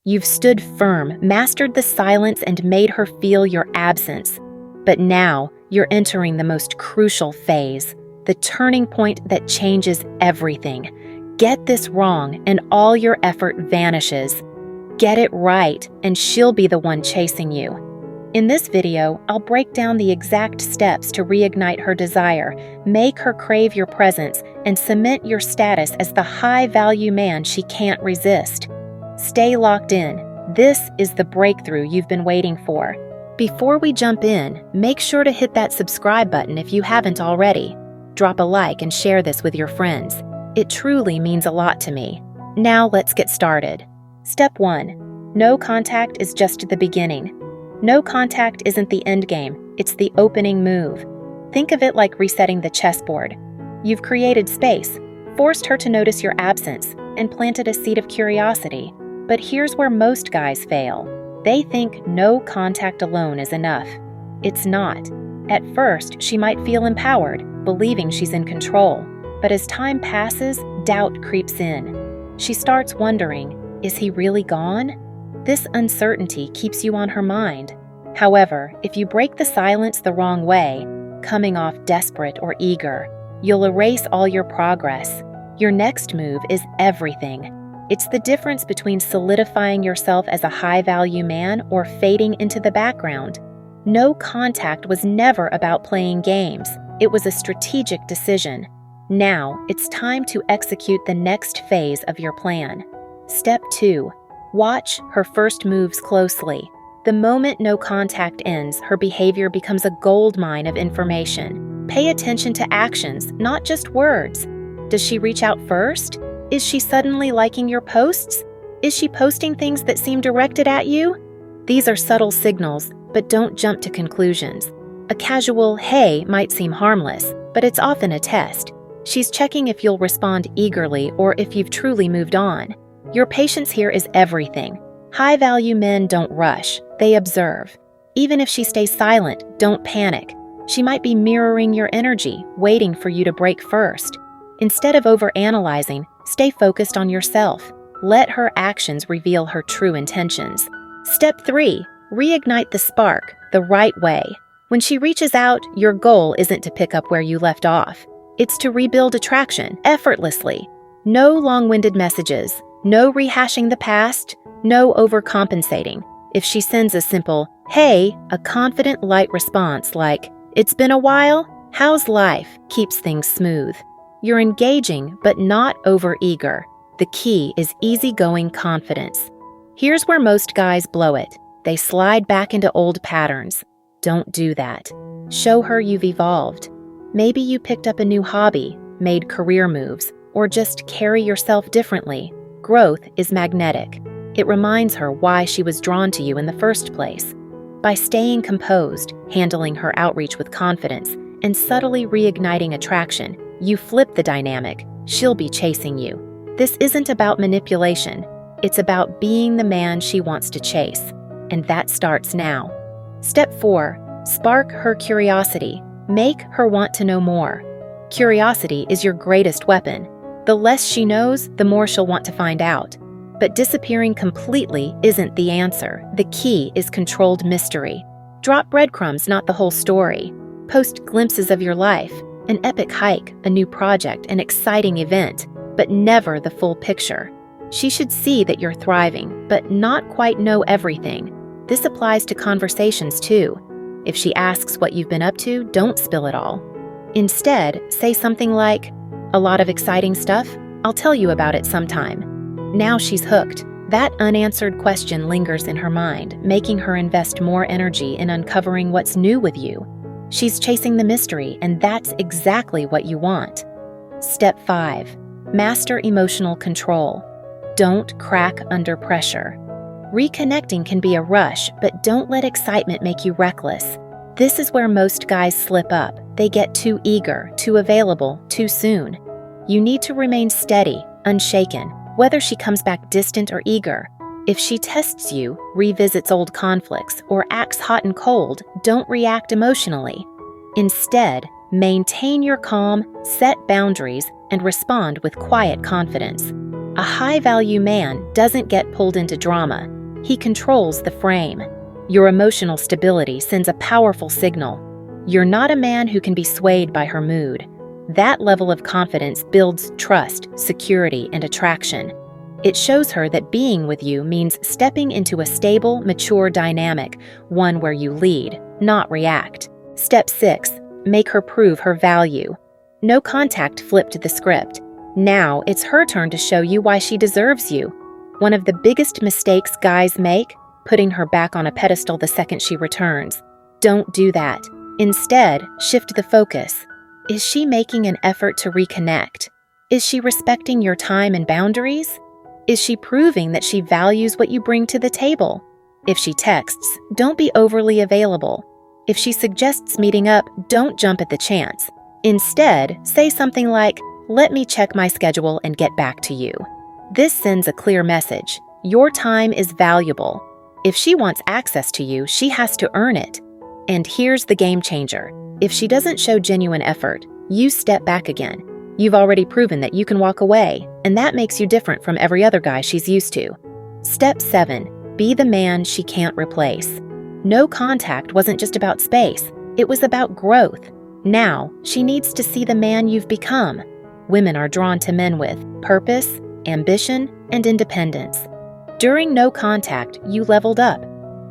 You've stood firm, mastered the silence, and made her feel your absence. But now, you're entering the most crucial phase, the turning point that changes everything. Get this wrong, and all your effort vanishes. Get it right, and she'll be the one chasing you. In this video, I'll break down the exact steps to reignite her desire, make her crave your presence, and cement your status as the high-value man she can't resist. Stay locked in. This is the breakthrough you've been waiting for. Before we jump in, make sure to hit that subscribe button if you haven't already. Drop a like and share this with your friends. It truly means a lot to me. Now let's get started. Step 1. No contact is just the beginning. No contact isn't the end game, it's the opening move. Think of it like resetting the chessboard. You've created space, forced her to notice your absence, and planted a seed of curiosity. But here's where most guys fail. They think no contact alone is enough. It's not. At first, she might feel empowered, believing she's in control. But as time passes, doubt creeps in. She starts wondering, is he really gone? This uncertainty keeps you on her mind. However, if you break the silence the wrong way, coming off desperate or eager, you'll erase all your progress. Your next move is everything. It's the difference between solidifying yourself as a high-value man or fading into the background. No contact was never about playing games. It was a strategic decision. Now, it's time to execute the next phase of your plan. Step 2. Watch her first moves closely. The moment no contact ends, her behavior becomes a goldmine of information. Pay attention to actions, not just words. Does she reach out first? Is she suddenly liking your posts? Is she posting things that seem directed at you? These are subtle signals, but don't jump to conclusions. A casual "hey" might seem harmless, but it's often a test. She's checking if you'll respond eagerly or if you've truly moved on. Your patience here is everything. High-value men don't rush, they observe. Even if she stays silent, don't panic. She might be mirroring your energy, waiting for you to break first. Instead of overanalyzing, stay focused on yourself. Let her actions reveal her true intentions. Step 3. Reignite the spark, the right way. When she reaches out, your goal isn't to pick up where you left off. It's to rebuild attraction, effortlessly. No long-winded messages. No rehashing the past, no overcompensating. If she sends a simple, "Hey," a confident, light response like, "It's been a while, how's life?" keeps things smooth. You're engaging, but not over-eager. The key is easygoing confidence. Here's where most guys blow it. They slide back into old patterns. Don't do that. Show her you've evolved. Maybe you picked up a new hobby, made career moves, or just carry yourself differently. Growth is magnetic. It reminds her why she was drawn to you in the first place. By staying composed, handling her outreach with confidence, and subtly reigniting attraction, you flip the dynamic. She'll be chasing you. This isn't about manipulation. It's about being the man she wants to chase. And that starts now. Step 4. Spark her curiosity. Make her want to know more. Curiosity is your greatest weapon. The less she knows, the more she'll want to find out. But disappearing completely isn't the answer. The key is controlled mystery. Drop breadcrumbs, not the whole story. Post glimpses of your life, an epic hike, a new project, an exciting event, but never the full picture. She should see that you're thriving, but not quite know everything. This applies to conversations too. If she asks what you've been up to, don't spill it all. Instead, say something like, "A lot of exciting stuff? I'll tell you about it sometime." Now she's hooked. That unanswered question lingers in her mind, making her invest more energy in uncovering what's new with you. She's chasing the mystery, and that's exactly what you want. Step 5. Master emotional control. Don't crack under pressure. Reconnecting can be a rush, but don't let excitement make you reckless. This is where most guys slip up. They get too eager, too available, too soon. You need to remain steady, unshaken, whether she comes back distant or eager. If she tests you, revisits old conflicts, or acts hot and cold, don't react emotionally. Instead, maintain your calm, set boundaries, and respond with quiet confidence. A high-value man doesn't get pulled into drama. He controls the frame. Your emotional stability sends a powerful signal. You're not a man who can be swayed by her mood. That level of confidence builds trust, security, and attraction. It shows her that being with you means stepping into a stable, mature dynamic, one where you lead, not react. Step 6. Make her prove her value. No contact flipped the script. Now it's her turn to show you why she deserves you. One of the biggest mistakes guys make, putting her back on a pedestal the second she returns. Don't do that. Instead, shift the focus. Is she making an effort to reconnect? Is she respecting your time and boundaries? Is she proving that she values what you bring to the table? If she texts, don't be overly available. If she suggests meeting up, don't jump at the chance. Instead, say something like, "Let me check my schedule and get back to you." This sends a clear message. Your time is valuable. If she wants access to you, she has to earn it. And here's the game changer. If she doesn't show genuine effort, you step back again. You've already proven that you can walk away, and that makes you different from every other guy she's used to. Step 7. Be the man she can't replace. No contact wasn't just about space. It was about growth. Now, she needs to see the man you've become. Women are drawn to men with purpose, ambition, and independence. During no contact, you leveled up.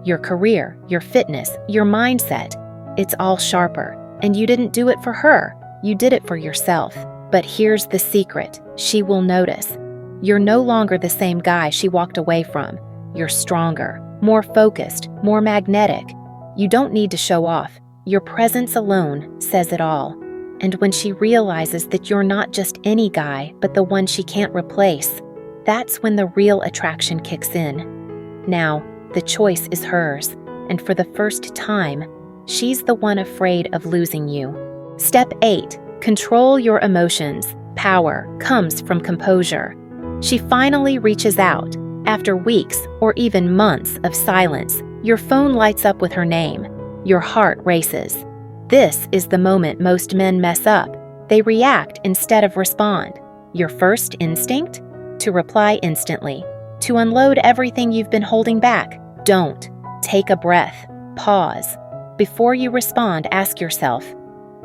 Your career, your fitness, your mindset. It's all sharper. And you didn't do it for her. You did it for yourself. But here's the secret. She will notice. You're no longer the same guy she walked away from. You're stronger, more focused, more magnetic. You don't need to show off. Your presence alone says it all. And when she realizes that you're not just any guy, but the one she can't replace, that's when the real attraction kicks in. Now, the choice is hers, and for the first time, she's the one afraid of losing you. Step 8. Control your emotions. Power comes from composure. She finally reaches out. After weeks or even months of silence, your phone lights up with her name. Your heart races. This is the moment most men mess up. They react instead of respond. Your first instinct? To reply instantly. To unload everything you've been holding back. Don't. Take a breath. Pause. Before you respond, ask yourself,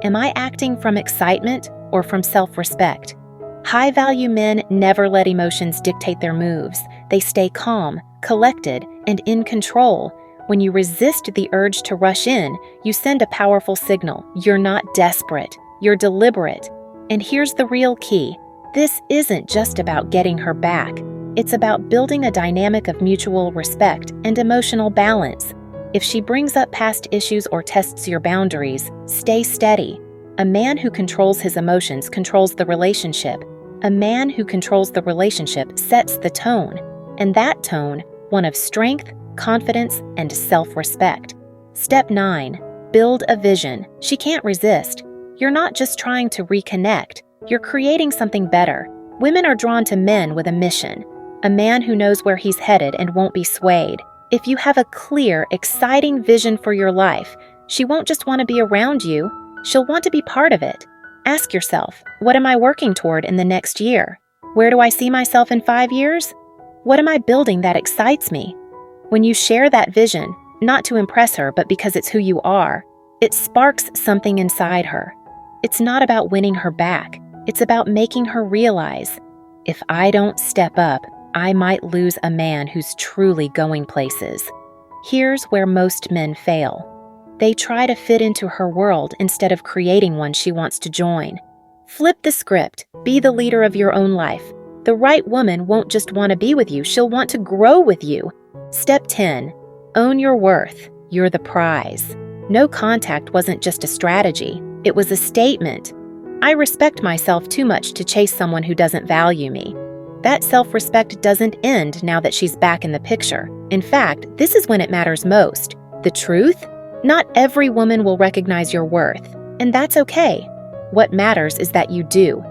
am I acting from excitement or from self-respect? High-value men never let emotions dictate their moves. They stay calm, collected, and in control. When you resist the urge to rush in, you send a powerful signal. You're not desperate. You're deliberate. And here's the real key. This isn't just about getting her back. It's about building a dynamic of mutual respect and emotional balance. If she brings up past issues or tests your boundaries, stay steady. A man who controls his emotions controls the relationship. A man who controls the relationship sets the tone. And that tone, one of strength, confidence, and self-respect. Step 9. Build a vision. She can't resist. You're not just trying to reconnect. You're creating something better. Women are drawn to men with a mission. A man who knows where he's headed and won't be swayed. If you have a clear, exciting vision for your life, she won't just want to be around you, she'll want to be part of it. Ask yourself, what am I working toward in the next year? Where do I see myself in 5 years? What am I building that excites me? When you share that vision, not to impress her, but because it's who you are, it sparks something inside her. It's not about winning her back. It's about making her realize, if I don't step up, I might lose a man who's truly going places. Here's where most men fail. They try to fit into her world instead of creating one she wants to join. Flip the script. Be the leader of your own life. The right woman won't just want to be with you, she'll want to grow with you. Step 10. Own your worth. You're the prize. No contact wasn't just a strategy. It was a statement. I respect myself too much to chase someone who doesn't value me. That self-respect doesn't end now that she's back in the picture. In fact, this is when it matters most. The truth? Not every woman will recognize your worth, and that's okay. What matters is that you do.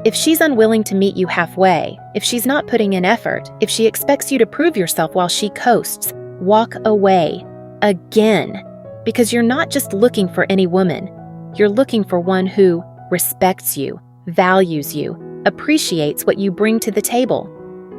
If she's unwilling to meet you halfway, if she's not putting in effort, if she expects you to prove yourself while she coasts, walk away. Again. Because you're not just looking for any woman. You're looking for one who respects you, values you, appreciates what you bring to the table.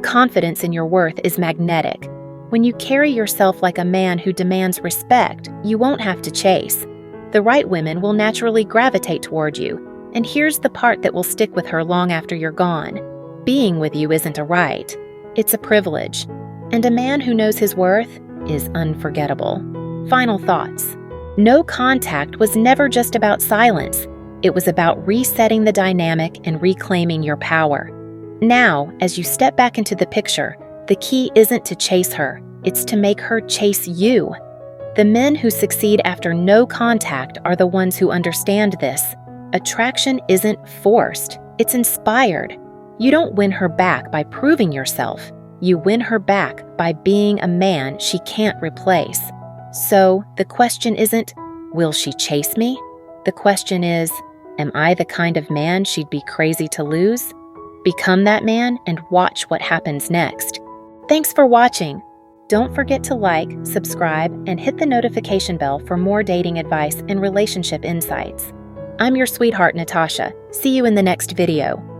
confidence in your worth is magnetic. When you carry yourself like a man who demands respect, you won't have to chase. The right women will naturally gravitate toward you, and here's the part that will stick with her long after you're gone. Being with you isn't a right, it's a privilege. And a man who knows his worth is unforgettable. Final thoughts. No contact was never just about silence. It was about resetting the dynamic and reclaiming your power. Now, as you step back into the picture, the key isn't to chase her, it's to make her chase you. The men who succeed after no contact are the ones who understand this. Attraction isn't forced, it's inspired. You don't win her back by proving yourself. You win her back by being a man she can't replace. So, the question isn't, will she chase me? The question is, am I the kind of man she'd be crazy to lose? Become that man and watch what happens next. Thanks for watching. Don't forget to like, subscribe, and hit the notification bell for more dating advice and relationship insights. I'm your sweetheart, Natasha. See you in the next video.